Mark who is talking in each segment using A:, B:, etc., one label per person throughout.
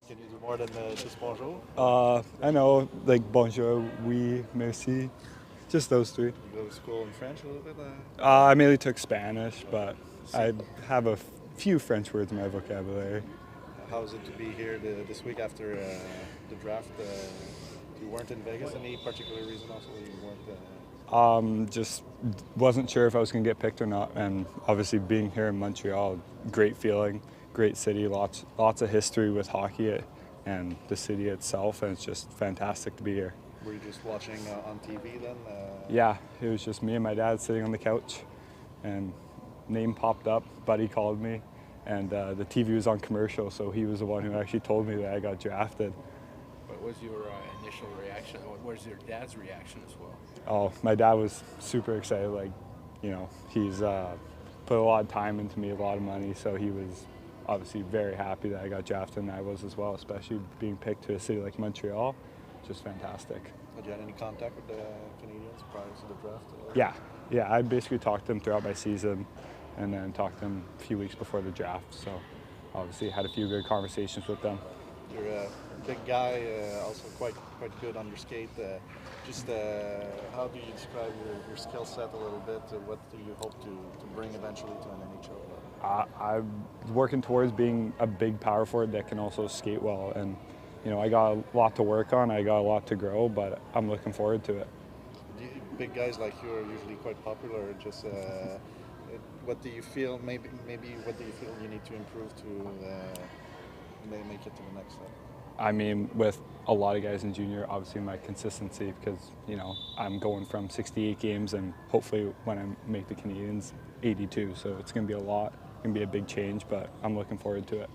A: Can you do more than just bonjour?
B: I know, like bonjour, oui, merci, just those three.
A: You go to school in French a little bit?
B: I mainly took Spanish, but
A: See,
B: I have a few French words in my vocabulary.
A: how is it to be here this week after the draft? You weren't in Vegas. Any particular reason also you weren't?
B: Just wasn't sure if I was going to get picked or not, and obviously being here in Montreal, great feeling, great city, lots of history with hockey and the city itself, and it's just fantastic to be here.
A: Were you just watching on TV then?
B: Yeah, it was just me and my dad sitting on the couch, and name popped up, buddy called me, and the TV was on commercial, so he was the one who actually told me that I got drafted.
C: What was your initial reaction? What was your dad's reaction as well?
B: Oh, my dad was super excited. Like, he's put a lot of time into me, a lot of money, so he was obviously very happy that I got drafted, and I was as well, especially being picked to a city like Montreal. Just fantastic.
A: Had you had any contact with the Canadiens prior to the draft?
B: Yeah, I basically talked to them throughout my season, and then talked to them a few weeks before the draft, so obviously had a few good conversations with them.
A: You're a big guy, also quite good on your skate. How do you describe your skill set a little bit? What do you hope to bring eventually to an NHL?
B: I'm working towards being a big power forward that can also skate well, and I got a lot to work on. I got a lot to grow, but I'm looking forward to it.
A: Big guys like you are usually quite popular. What do you feel? Maybe what do you feel you need to improve to make it to the next step?
B: I mean, with a lot of guys in junior, obviously my consistency, because I'm going from 68 games, and hopefully when I make the Canadiens, 82. So it's going to be a lot. It's going to be a big change, but I'm looking forward to it.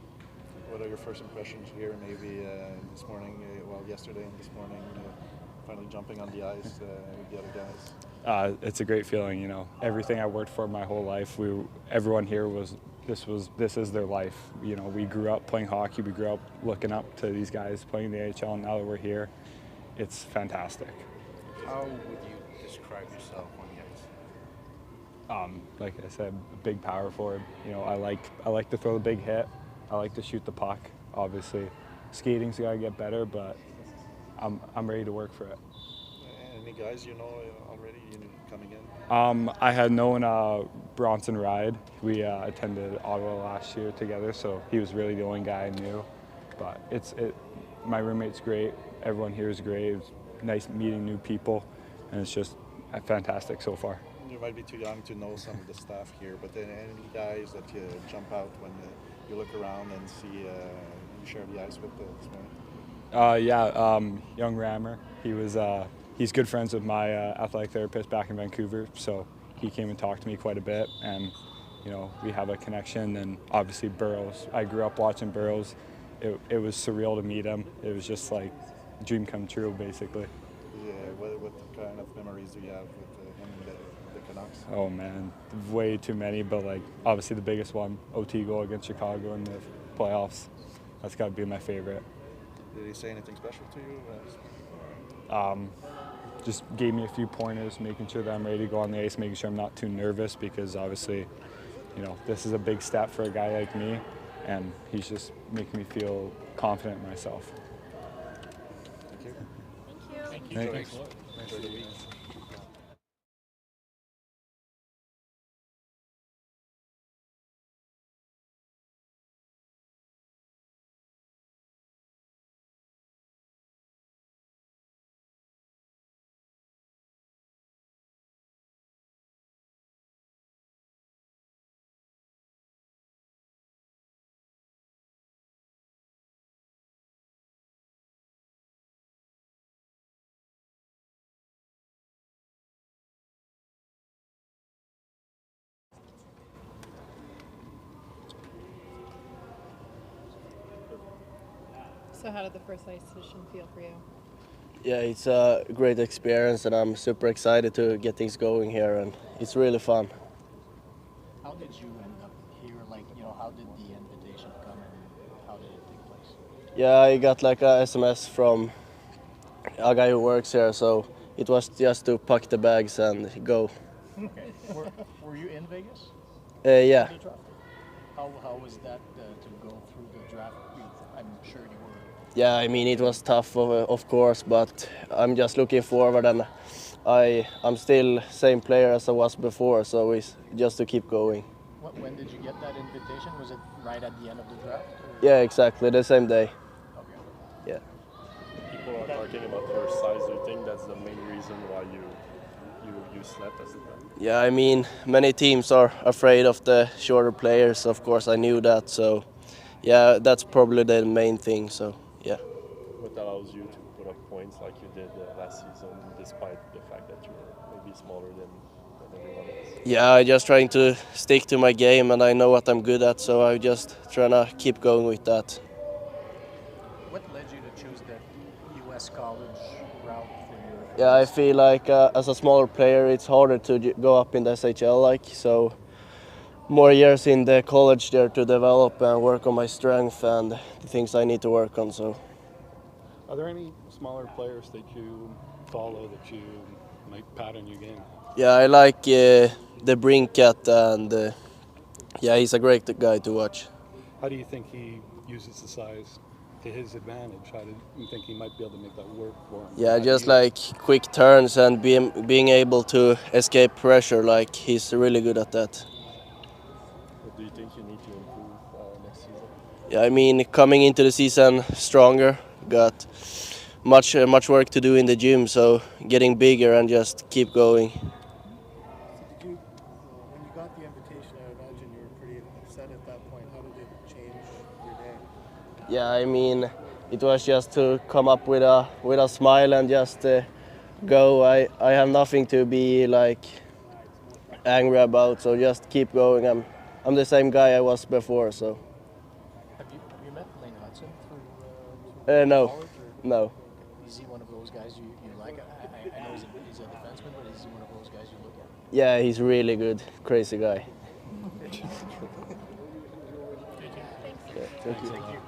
A: What are your first impressions here? Maybe this morning, yesterday and this morning, finally jumping on the ice with the other guys.
B: It's a great feeling. Everything I worked for my whole life. Everyone here this is their life. We grew up playing hockey. We grew up looking up to these guys playing the AHL. And now that we're here, it's fantastic.
C: How would you describe yourself on the ice?
B: Like I said, big power forward. I like to throw the big hit. I like to shoot the puck. Obviously, skating's got to get better, but I'm ready to work for it.
A: Any guys already coming in?
B: I had known Bronson Ride. We attended Ottawa last year together, so he was really the only guy I knew. But my roommate's great. Everyone here is great. It's nice meeting new people, and it's just fantastic so far.
A: You might be too young to know some of the staff here, but then any guys that you jump out when you look around and see you share the ice with this morning?
B: Young Rammer. He's good friends with my athletic therapist back in Vancouver, so he came and talked to me quite a bit, and we have a connection. And obviously Burrows. I grew up watching Burrows. It was surreal to meet him. It was just like a dream come true, basically.
A: Yeah, what kind of memories do you have with him and the Canucks?
B: Oh man, way too many, but obviously the biggest one, OT goal against Chicago in the playoffs. That's got to be my favorite.
A: Did he say anything special to you?
B: Just gave me a few pointers, making sure that I'm ready to go on the ice, making sure I'm not too nervous, because obviously, this is a big step for a guy like me, and he's just making me feel confident in myself.
A: Thank you.
C: Thank you.
B: Thanks.
A: Enjoy the week.
D: So how did the first ice session feel for you?
E: Yeah, it's a great experience, and I'm super excited to get things going here, and it's really fun.
F: How did you end up here? How did the invitation come, and how did it take place?
E: Yeah, I got a SMS from a guy who works here, so it was just to pack the bags and go.
F: Okay. Were you in Vegas?
E: Yeah.
F: The draft? How was that to go through the draft? I'm sure you were.
E: Yeah, I mean it was tough, of course, but I'm just looking forward, and I'm still same player as I was before, so it's just to keep going.
F: When did you get that invitation? Was it right at the end of the draft?
E: Yeah, exactly, the same day.
F: Okay.
E: Yeah.
G: People are talking about your size. Do you think that's the main reason why you slept as a fan?
E: Yeah, I mean many teams are afraid of the shorter players. Of course, I knew that, so yeah, that's probably the main thing. So yeah.
G: What allows you to put up points like you did last season, despite the fact that you're maybe smaller than everyone else?
E: Yeah, I just trying to stick to my game, and I know what I'm good at, so I just trying to keep going with that.
F: What led you to choose the U.S. college route for your?
E: Yeah, I feel like as a smaller player, it's harder to go up in the SHL, so more years in the college there to develop and work on my strength and the things I need to work on. So.
H: Are there any smaller players that you follow that you might pattern your game?
E: Yeah, I like the Brinkat, and yeah, he's a great guy to watch.
H: How do you think he uses the size to his advantage? How do you think he might be able to make that work for him?
E: Yeah, just like quick turns and being able to escape pressure, like he's really good at that.
G: What do you think you need to improve next season?
E: Yeah, I mean coming into the season stronger, got much work to do in the gym, so getting bigger and just keep going.
I: Did you, when you got the invitation, I imagine you were pretty upset at that point. How did it change your day?
E: Yeah, I mean, it was just to come up with a smile and just go. I have nothing to be like angry about, so just keep going. I'm the same guy I was before, so.
F: Have you met Lane Hudson through
E: No,
F: college? Or
E: no.
F: is he one of those guys you like? I know he's a defenseman, but is he one of those guys you look at?
E: Yeah, he's really good, crazy guy. Yeah, thank you.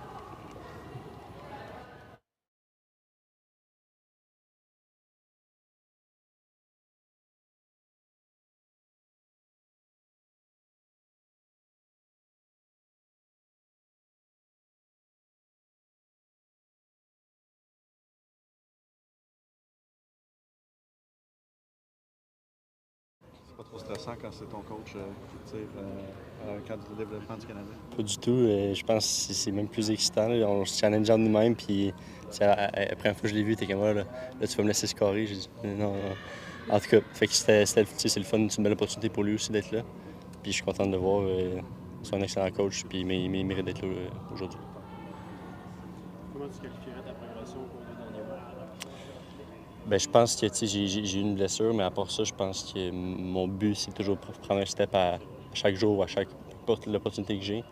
A: C'est pas trop stressant quand c'est ton coach qui tire un cadre de développement du Canadien?
J: Pas du tout. Je pense que c'est même plus excitant. Là. On se challenge en nous-mêmes. Puis, la première fois que je l'ai vu, t'es comme là, tu vas me laisser scorer. J'ai dit non, non. En tout cas, fait que c'est le fun. C'est une belle opportunité pour lui aussi d'être là. Puis je suis content de le voir. C'est un excellent coach. Puis il mérite d'être là aujourd'hui.
I: Comment tu qualifierais ta progression au cours des derniers mois?
J: Ben, je pense que j'ai eu une blessure, mais à part ça, je pense que mon but, c'est toujours de prendre un step à chaque jour, à chaque l'opportunité que j'ai.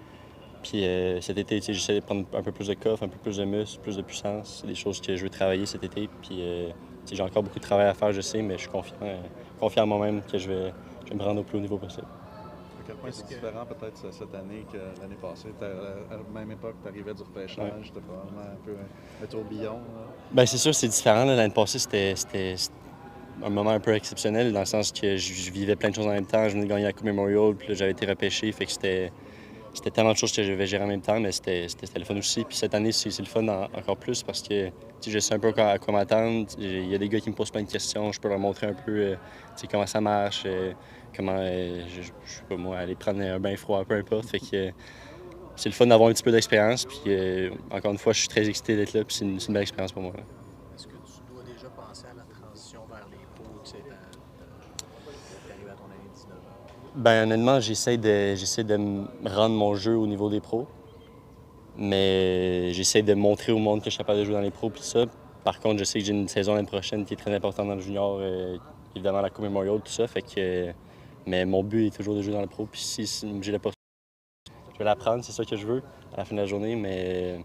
J: Puis cet été, j'essaie de prendre un peu plus de coffre, un peu plus de muscle, plus de puissance. C'est des choses que je veux travailler cet été. Puis j'ai encore beaucoup de travail à faire, je sais, mais je suis confiant en moi-même que je vais me rendre au plus haut niveau possible.
A: À quel point c'est différent peut-être cette année que l'année passée? À la même époque, tu arrivais du repêchage, c'était probablement un peu un tourbillon.
J: Bien, c'est sûr, c'est différent. L'année passée, c'était un moment un peu exceptionnel dans le sens que je vivais plein de choses en même temps. Je venais de gagner la Coupe Memorial, puis là, j'avais été repêché. Fait que c'était tellement de choses que je devais gérer en même temps, mais c'était le fun aussi. Puis cette année, c'est le fun encore plus parce que je sais un peu à quoi m'attendre. Il y a des gars qui me posent plein de questions. Je peux leur montrer un peu comment ça marche, comment, je sais pas moi, aller prendre un bain froid, peu importe. Fait que c'est le fun d'avoir un petit peu d'expérience. Puis encore une fois, je suis très excité d'être là, puis c'est une belle expérience pour moi.
F: Est-ce que tu dois déjà penser à la transition vers les pros, tu sais, d'arriver à ton année 19 ans?
J: Ben honnêtement, j'essaie de me rendre mon jeu au niveau des pros. Mais j'essaie de montrer au monde que je suis capable de jouer dans les pros puis ça. Par contre, je sais que j'ai une saison l'année prochaine qui est très importante dans le junior, évidemment la Coupe Memorial, tout ça. Fait que, mais mon but est toujours de jouer dans le pro. Puis si j'ai la possibilité, je vais la prendre, c'est ça que je veux à la fin de la journée. Mais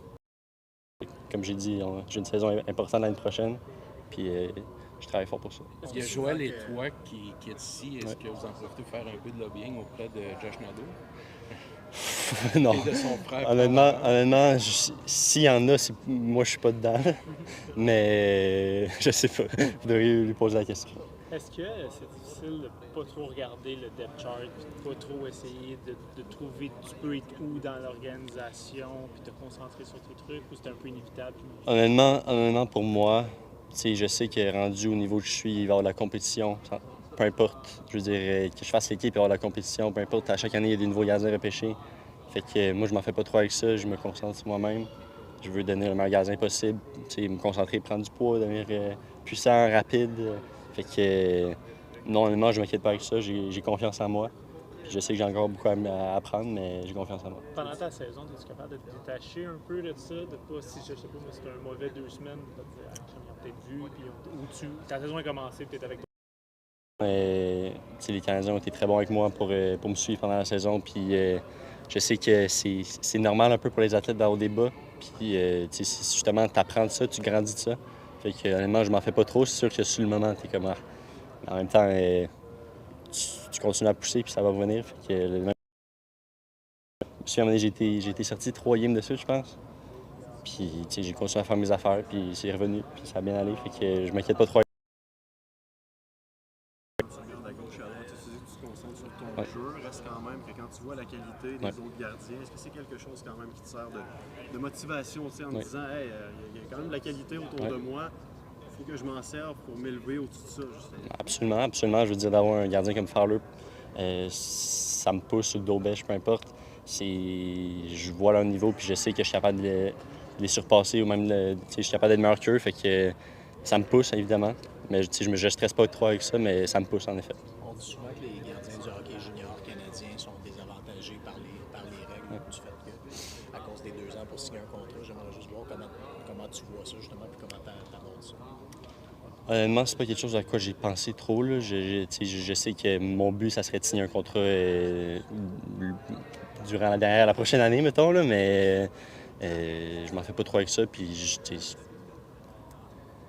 J: comme j'ai dit, j'ai une saison importante l'année prochaine. Puis je travaille fort pour ça.
C: Il y a Joël et toi qui est ici. Est-ce que vous en profitez pour faire un peu de lobbying auprès de Josh Nadeau?
J: Non.
C: Et de son frère?
J: Honnêtement, s'il y en a, moi je suis pas dedans. Mais je sais pas. Vous devriez lui poser la question.
K: Est-ce que c'est difficile de pas trop regarder le depth chart, de pas trop essayer de trouver tu peux être où dans l'organisation, puis te concentrer sur tes trucs, ou c'est un peu inévitable?
J: Honnêtement, pour moi, je sais que rendu au niveau où je suis, il va y avoir de la compétition. Peu importe, je veux dire, que je fasse l'équipe, il va y avoir de la compétition. Peu importe, à chaque année, il y a des nouveaux gardiens repêchés. Fait que moi, je m'en fais pas trop avec ça. Je me concentre sur moi-même. Je veux devenir le meilleur gardien possible. Me concentrer, prendre du poids, devenir puissant, rapide. Fait que non, honnêtement, je m'inquiète pas avec ça. J'ai confiance en moi. Puis je sais que j'ai encore beaucoup à apprendre, mais j'ai confiance en moi.
K: Pendant ta saison, es-tu capable de te détacher un peu de ça, de pas, si je sais pas, mais c'est un mauvais 2 semaines, de te dire, ils ont peut-être vu, puis ta saison a commencé, peut-être avec toi.
J: Les Canadiens ont été très bons avec moi pour me suivre pendant la saison. Puis je sais que c'est normal un peu pour les athlètes d'avoir des bas. Puis justement, tu apprends de ça, tu grandis de ça. Fait que honnêtement, je m'en fais pas trop. C'est sûr que sur le moment, tu es comme. En même temps, tu continues à pousser, puis ça va revenir. Fait que, je me suis amené, j'ai été sorti 3 games de suite, je pense. Puis j'ai continué à faire mes affaires, puis c'est revenu, puis ça a bien allé. Fait que je m'inquiète pas trop.
L: Le jeu reste quand même que quand tu vois la qualité des autres gardiens, est-ce que c'est quelque chose quand même qui te sert de motivation en disant hey, il y a quand même de la qualité autour de moi, il faut que je m'en serve pour m'élever au-dessus de ça, justement.
J: Absolument. Je veux dire, d'avoir un gardien comme Fowler, ça me pousse sur le dos bêche, peu importe. Je vois leur niveau, puis je sais que je suis capable de les surpasser ou même je suis capable d'être meilleur qu'eux, fait que ça me pousse, évidemment. Mais je ne stresse pas trop avec ça, mais ça me pousse, en effet.
F: On dit souvent que les gardiens du hockey junior canadien sont désavantagés par les règles du fait que, à cause des 2 ans pour signer un contrat, j'aimerais juste voir comment tu vois ça, justement, puis comment tu abordes ça.
J: Honnêtement, c'est pas quelque chose à quoi j'ai pensé trop. Là. Je sais que mon but, ça serait de signer un contrat durant la prochaine année, mettons, là, mais je m'en fais pas trop avec ça. Puis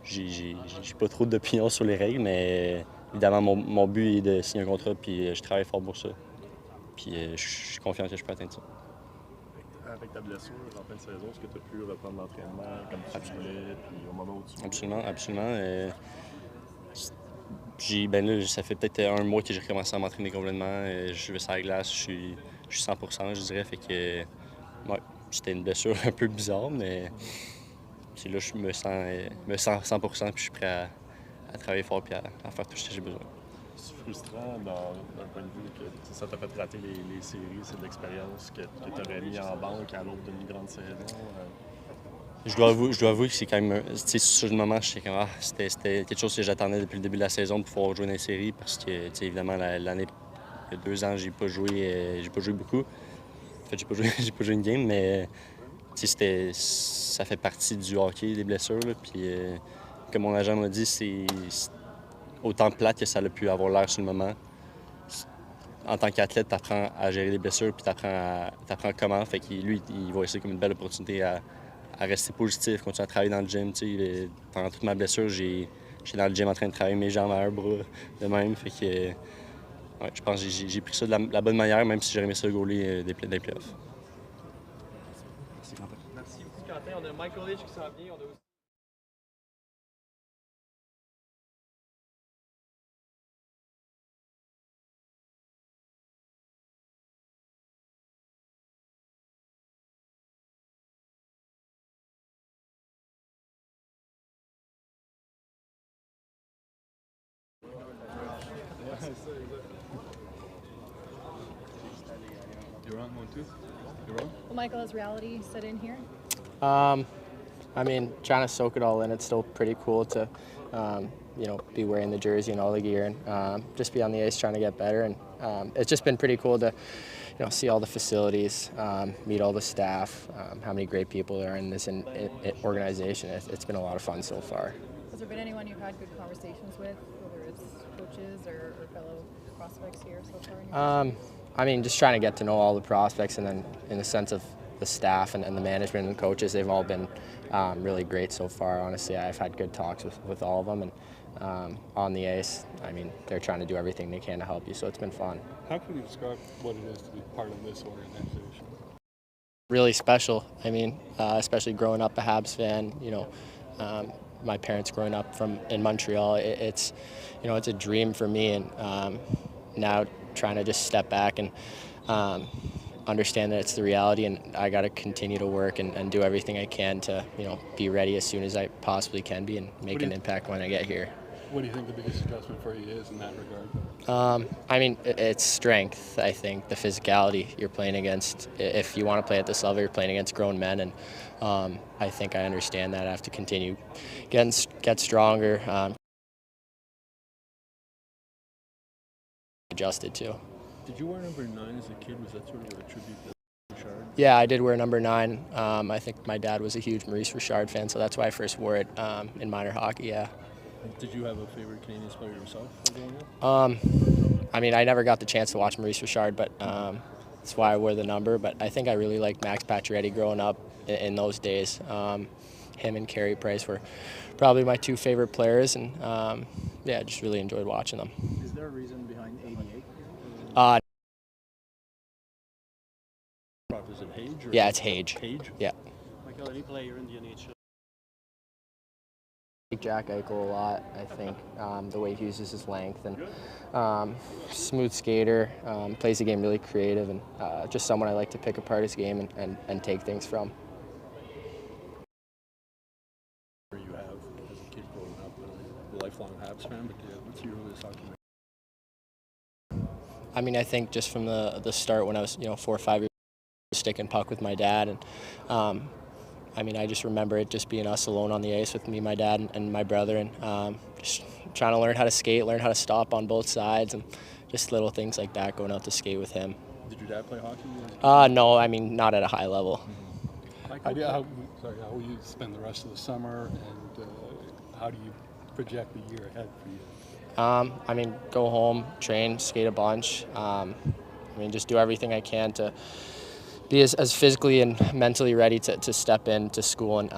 J: j'ai pas trop d'opinion sur les règles, mais évidemment, mon but est de signer un contrat, puis je travaille fort pour ça. Puis je suis confiant que je peux atteindre ça.
G: Avec ta blessure en fin de saison, est-ce que tu as pu reprendre l'entraînement comme tu voulais, puis au moment où tu voulais?
J: Absolument. Là, ça fait peut-être 1 mois que j'ai recommencé à m'entraîner complètement. Je vais sur la glace, je suis 100%, je dirais. Fait que c'était une blessure un peu bizarre, mais là, je me sens 100%, puis je suis prêt à travailler fort et à faire tout ce que j'ai besoin.
G: C'est frustrant d'un point de vue que ça t'a fait rater les séries, c'est de l'expérience que tu aurais mis en banque à l'aube d'une grande saison.
J: Je dois avouer que c'est quand même... Sur le moment, c'était quelque chose que j'attendais depuis le début de la saison pour pouvoir jouer dans les séries parce que, évidemment, l'année, il y a 2 ans, j'ai pas joué beaucoup. En fait, j'ai pas joué une game, mais ça fait partie du hockey, des blessures. Là, puis, comme mon agent m'a dit, c'est autant plate que ça a pu avoir l'air sur le moment. En tant qu'athlète, tu apprends à gérer les blessures puis tu apprends comment. Fait que lui, il voit ça comme une belle opportunité à rester positif, continuer à travailler dans le gym. Pendant toute ma blessure, j'étais dans le gym en train de travailler mes jambes à un bras de même. Fait que je pense que j'ai pris ça de la bonne manière, même si j'aurais aimé ça goaler des playoffs.
L: Merci Quentin.
M: Merci beaucoup Quentin. On a Michael Hage qui s'en vient. On a aussi...
C: You're on 1, 2. You're on?
D: Well, Michael, has reality set in here?
E: I mean, trying to soak it all in, it's still pretty cool to, be wearing the jersey and all the gear and just be on the ice trying to get better. And it's just been pretty cool to, see all the facilities, meet all the staff, how many great people there are in this organization. It's been a lot of fun so far.
D: Has there been anyone you've had good conversations with, whether it's coaches or fellow prospects here so far?
E: I mean, just trying to get to know all the prospects, and then in the sense of the staff and the management and coaches, they've all been really great so far. Honestly, I've had good talks with all of them, and on the ice, I mean, they're trying to do everything they can to help you, so it's been fun.
H: How can you describe what it is to be part of this organization?
E: Really special. I mean, especially growing up a Habs fan, my parents growing up in Montreal, it's a dream for me, and now trying to just step back and understand that it's the reality, and I got to continue to work and do everything I can to be ready as soon as I possibly can be and make an impact when I get here.
H: What do you think the biggest adjustment for you is in that regard?
E: It's strength, I think, the physicality you're playing against. If you want to play at this level, you're playing against grown men, and I think I understand that. I have to continue get stronger, adjusted to.
C: Did you wear number 9 as a kid? Was that sort of a tribute to Brossard?
E: Yeah, I did wear number 9. I think my dad was a huge Maurice Brossard fan, so that's why I first wore it in minor hockey, yeah.
C: Did you have a favorite Canadiens player yourself growing up?
E: I never got the chance to watch Maurice Brossard, but that's why I wore the number. But I think I really liked Max Pacioretty growing up in those days. Him and Carey Price were probably my 2 favorite players, and I just really enjoyed watching them.
F: Is there a reason behind 88?
C: Is it Hage? Or
E: Yeah, it's Hage.
C: Hage?
E: Yeah.
M: Michael, any player in the NHL?
E: Jack Eichel a lot, I think. The way he uses his length, and smooth skater, plays the game really creative, and just someone I like to pick apart his game and take things from.
C: You have as a kid growing up, a lifelong Habs fan, but what's your earliest hockey memory?
E: I think just from the start when I was 4 or 5 years old, sticking puck with my dad, and I just remember it just being us alone on the ice with me, my dad, and my brother, and just trying to learn how to skate, learn how to stop on both sides, and just little things like that, going out to skate with him.
C: Did your dad play hockey?
E: No, not at a high level.
H: Mm-hmm. How will you spend the rest of the summer, and how do you project the year ahead for you?
E: Go home, train, skate a bunch. Just do everything I can to be as physically and mentally ready to step into school and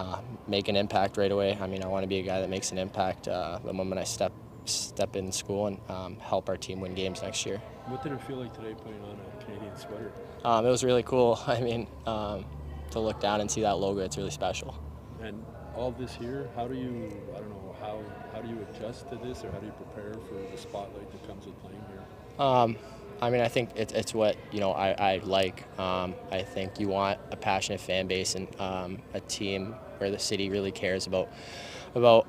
E: make an impact right away. I want to be a guy that makes an impact the moment I step in school and help our team win games next year.
C: What did it feel like today putting on a Canadian sweater?
E: It was really cool. To look down and see that logo, it's really special.
C: And all this here, how do you, how do you adjust to this, or how do you prepare for the spotlight that comes with playing here?
E: I think it's what I like. I think you want a passionate fan base and a team where the city really cares about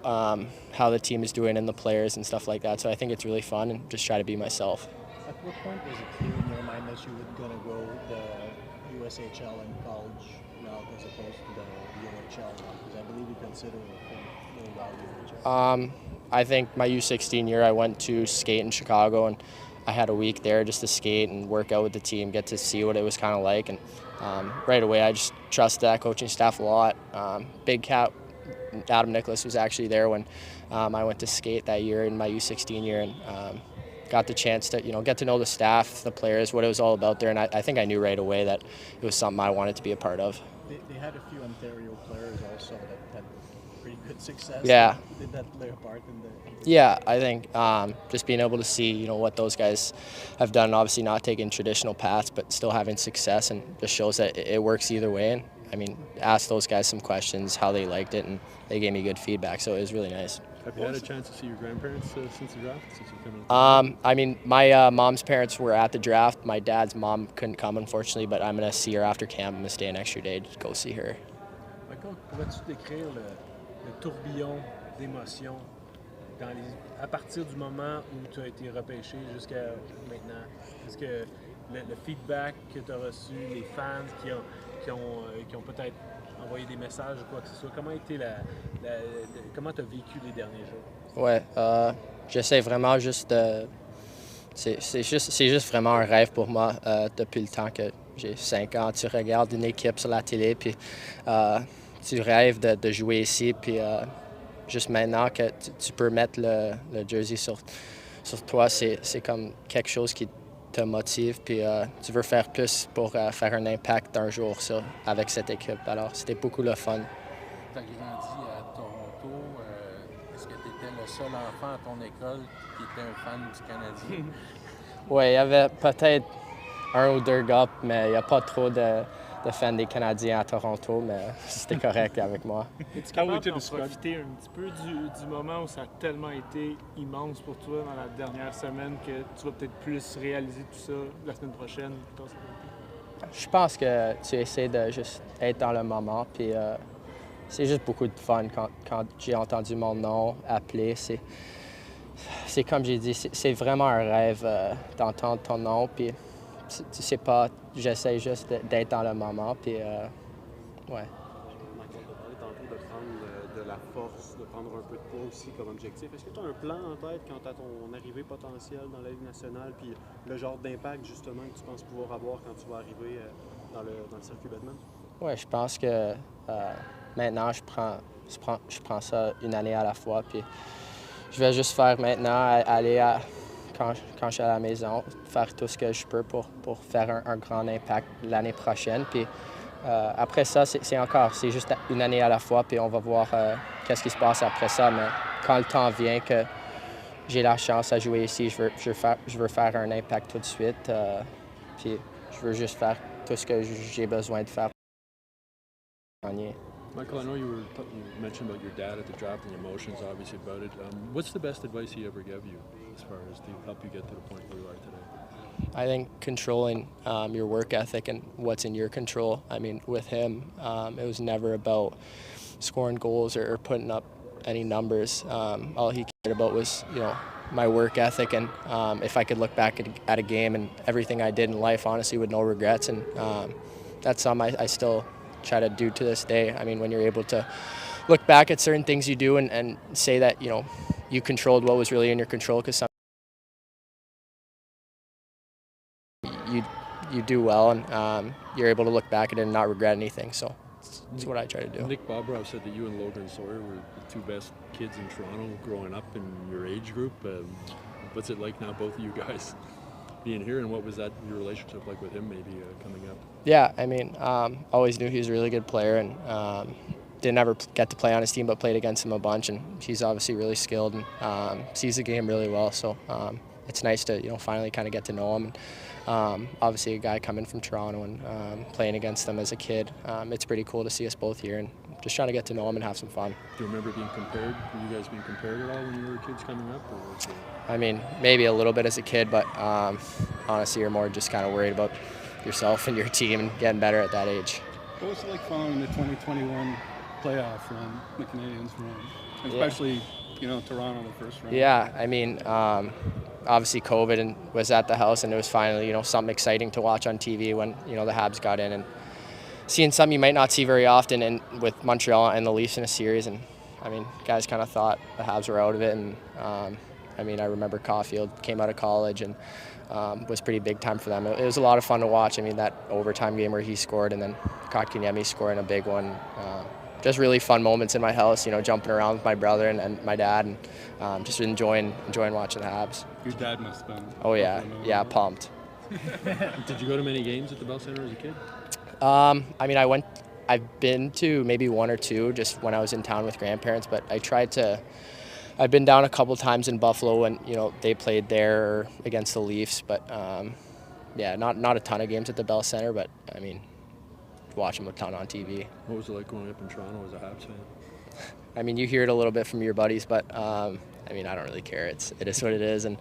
E: how the team is doing and the players and stuff like that. So I think it's really fun, and just try to be myself.
F: At what point was it clear in your mind that you were going to go the USHL and college route as opposed to the UHL route? Because I believe you consider going down the UHL.
E: I think my U16 year, I went to skate in Chicago, and I had a week there just to skate and work out with the team, get to see what it was kind of like. And right away, I just trusted that coaching staff a lot. Big Cat, Adam Nicholas, was actually there when I went to skate that year in my U16 year, and got the chance to get to know the staff, the players, what it was all about there. And I think I knew right away that it was something I wanted to be a part of.
F: They had a few Ontario players also that had pretty good success.
E: Yeah.
F: Did that play a part in the...
E: Yeah, I think just being able to see, what those guys have done, obviously not taking traditional paths, but still having success, and just shows that it works either way. And asked those guys some questions, how they liked it, and they gave me good feedback, so it was really nice.
C: Have you had a chance to see your grandparents since the draft? Since you've come
E: My mom's parents were at the draft. My dad's mom couldn't come, unfortunately, but I'm going to see her after camp. I'm going to stay an extra day to go see her.
M: Michael, pourrais-tu décrire le tourbillon d'émotions à partir du moment où tu as été repêché jusqu'à maintenant? Est-ce que le feedback que tu as reçu, les fans qui ont peut-être envoyé des messages ou quoi que ce soit, comment comment tu as vécu les derniers jours?
E: Ouais, j'essaie vraiment juste de... C'est juste vraiment un rêve pour moi depuis le temps que j'ai 5 ans. Tu regardes une équipe sur la télé, puis tu rêves de jouer ici, puis juste maintenant que tu peux mettre le jersey sur toi, c'est comme quelque chose qui te motive, puis tu veux faire plus pour faire un impact un jour avec cette équipe. Alors, c'était beaucoup le fun.
N: Tu as grandi à Toronto. Est-ce que tu étais le seul enfant à ton école qui était un fan du Canadien?
E: Oui, il y avait peut-être 1 ou 2 gars, mais il n'y a pas trop de défendre les Canadiens à Toronto, mais c'était correct avec moi.
K: Es-tu capable d'en profiter un petit peu du moment où ça a tellement été immense pour toi dans la dernière semaine que tu vas peut-être plus réaliser tout ça la semaine prochaine?
E: Je pense que tu essaies de juste être dans le moment, puis c'est juste beaucoup de fun quand j'ai entendu mon nom appelé. C'est comme j'ai dit, c'est vraiment un rêve d'entendre ton nom, puis tu sais pas, j'essaie juste d'être dans le moment, puis ouais.
L: On a parlé tantôt de prendre de la force, de prendre un peu de poids aussi comme objectif. Est-ce que tu as un plan en tête quant à ton arrivée potentielle dans la Ligue nationale, puis le genre d'impact justement que tu penses pouvoir avoir quand tu vas arriver dans le circuit Batman?
E: Oui, je pense que maintenant, je prends ça une année à la fois, puis je vais juste faire maintenant, aller quand je suis à la maison, faire tout ce que je peux pour faire un grand impact l'année prochaine. Puis après ça, c'est juste une année à la fois, puis on va voir qu'est-ce qui se passe après ça. Mais quand le temps vient que j'ai la chance à jouer ici, je veux faire un impact tout de suite. Puis je veux juste faire tout ce que j'ai besoin de faire pour gagner.
C: Michael, I know you mentioned about your dad at the draft and your emotions obviously about it. What's the best advice he ever gave you as far as to help you get to the point where you are today?
E: I think controlling your work ethic and what's in your control. I mean, with him, it was never about scoring goals or putting up any numbers. All he cared about was, my work ethic, and if I could look back at a game and everything I did in life, honestly, with no regrets. And that's something I still try to do to this day. I mean, when you're able to look back at certain things you do and say that, you controlled what was really in your control, because you do well, and you're able to look back at it and not regret anything. So that's what I try to do.
C: Nick Bobrow said that you and Logan Sawyer were the two best kids in Toronto growing up in your age group. What's it like now, both of you guys being here, and what was your relationship like with him maybe coming up?
E: Yeah, I mean, always knew he was a really good player, and didn't ever get to play on his team, but played against him a bunch, and he's obviously really skilled and sees the game really well. So it's nice to finally kind of get to know him. And, obviously, a guy coming from Toronto and playing against them as a kid, it's pretty cool to see us both here and just trying to get to know him and have some fun.
C: Do you remember being compared? Were you guys being compared at all when you were kids coming up? Or was it...
E: I mean, maybe a little bit as a kid, but honestly, you're more just kind of worried about yourself and your team and getting better at that age.
H: What was it like following the 2021 playoff run, the Canadiens run, especially Toronto the first round?
E: Yeah, I mean, obviously COVID and was at the house, and it was finally something exciting to watch on TV when the Habs got in, and seeing something you might not see very often, and with Montreal and the Leafs in a series. And I mean, guys kind of thought the Habs were out of it, and I mean, I remember Caulfield came out of college and was pretty big time for them. It was a lot of fun to watch. I mean, that overtime game where he scored and then Kotkaniemi scoring a big one. Just really fun moments in my house, jumping around with my brother and my dad, and just enjoying watching the Habs.
H: Your dad must have been.
E: Oh yeah, pumped.
C: Did you go to many games at the Bell Center as a kid?
E: I mean, I've been to maybe one or two just when I was in town with grandparents, but I've been down a couple times in Buffalo when they played there against the Leafs, but yeah, not a ton of games at the Bell Center, but I mean, watch them a ton on TV.
C: What was it like growing up in Toronto as a Habs fan?
E: I mean, you hear it a little bit from your buddies, but I mean, I don't really care. It is what it is, and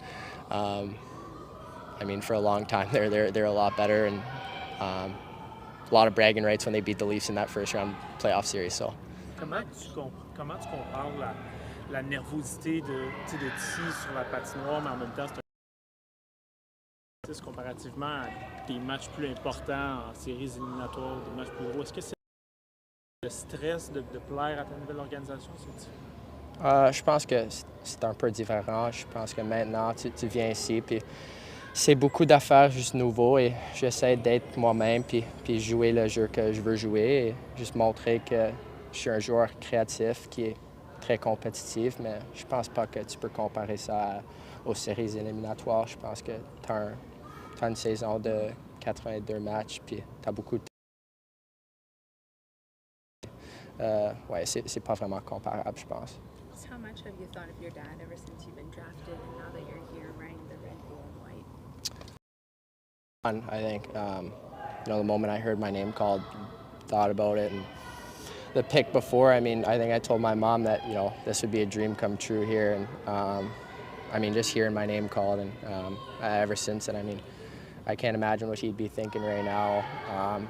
E: I mean, for a long time they're a lot better, and a lot of bragging rights when they beat the Leafs in that first round playoff series. So.
K: Comment tu compares la nervosité de T sur la patinoire, mais en même temps, c'est comparativement à des matchs plus importants en séries éliminatoires, des matchs plus gros. Est-ce que c'est le stress de plaire à ta nouvelle organisation?
E: Je pense que c'est un peu différent. Je pense que maintenant, tu viens ici, puis c'est beaucoup d'affaires juste nouveaux, et j'essaie d'être moi-même, puis jouer le jeu que je veux jouer, et juste montrer que je suis un joueur créatif qui est très compétitif, mais je pense pas que tu peux comparer ça aux séries éliminatoires. Je pense que tu as une saison de 82 matchs, puis tu as beaucoup de... ouais, c'est pas vraiment comparable, je pense.
O: How much have you thought of your dad ever since you've been drafted and now that you're here wearing the red, blue, and white?
E: I think the moment I heard my name called, thought about it, and the pick before, I mean, I think I told my mom that, this would be a dream come true here, and I mean, just hearing my name called, and ever since then, I mean, I can't imagine what he'd be thinking right now.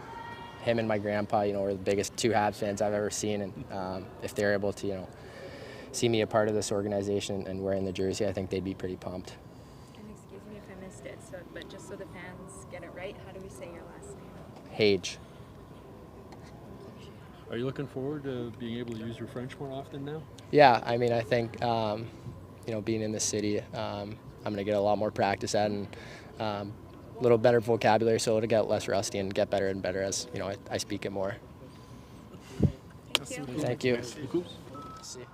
E: Him and my grandpa, are the biggest two Habs fans I've ever seen, and if they're able to, see me a part of this organization and wearing the jersey, I think they'd be pretty pumped.
O: And excuse me if I missed it, but just so the fans get it right, how do we say your last name?
E: Hage.
C: Are you looking forward to being able to use your French more often now?
E: Yeah, I mean, I think, being in the city, I'm going to get a lot more practice at, and a little better vocabulary, so to get less rusty and get better and better as, I speak it more.
O: Thank you.
E: Thank you. See you.